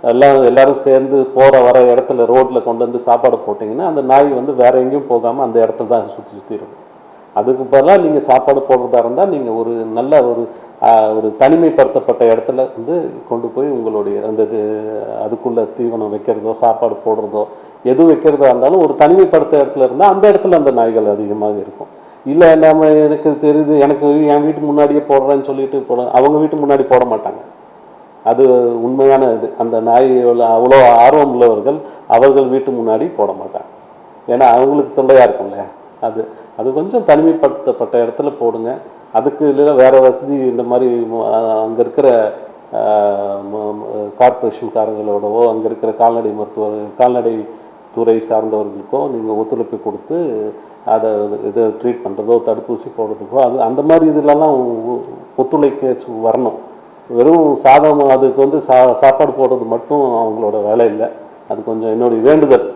எல்லாரும் சேர்ந்து போகிற வர இடத்துல ரோட்டில் கொண்டு வந்து சாப்பாடு போட்டிங்கன்னா அந்த நாய் வந்து வேறு எங்கேயும் போகாமல் அந்த இடத்துல தான் சுற்றி இருக்கும். அதுக்கு பதிலாக நீங்கள் சாப்பாடு போடுறதா இருந்தால் நீங்கள் ஒரு நல்ல ஒரு தனிமைப்படுத்தப்பட்ட இடத்துல வந்து கொண்டு போய் உங்களுடைய அந்த அதுக்குள்ளே தீவனம் வைக்கிறதோ சாப்பாடு போடுறதோ எது வைக்கிறதா இருந்தாலும் ஒரு தனிமைப்படுத்த இடத்துல இருந்தால் அந்த இடத்துல அந்த நாய்கள் அதிகமாக இருக்கும். இல்லை நம்ம எனக்கு தெரியுது எனக்கு என் வீட்டு முன்னாடியே போடுறேன்னு சொல்லிட்டு அவங்க வீட்டு முன்னாடி போட மாட்டாங்க. அது உண்மையான இது. அந்த நாய் அவ்வளோ ஆர்வம் உள்ளவர்கள் அவர்கள் வீட்டு முன்னாடி போட மாட்டாங்க. ஏன்னா அவங்களுக்கு தொல்லையாக இருக்கும் இல்லையா. அது அது கொஞ்சம் தனிமைப்படுத்தப்பட்ட இடத்துல போடுங்க. அதுக்கு இல்லை வேறு வசதி இந்த மாதிரி அங்கே இருக்கிற கார்பரேஷன்காரங்களோடவோ அங்கே இருக்கிற கால்நடை துறை சார்ந்தவர்களுக்கோ நீங்கள் ஒத்துழைப்பு கொடுத்து அதை இதை ட்ரீட் பண்ணுறதோ தடுப்பூசி போடுறதுக்கோ அந்த மாதிரி இதிலெல்லாம் ஒத்துழைக்க வரணும். வெறும் சாதம் அதுக்கு வந்து சாப்பாடு போடுறது மட்டும் அவங்களோட வேலை இல்லை. அது கொஞ்சம் என்னுடைய வேண்டுதல்.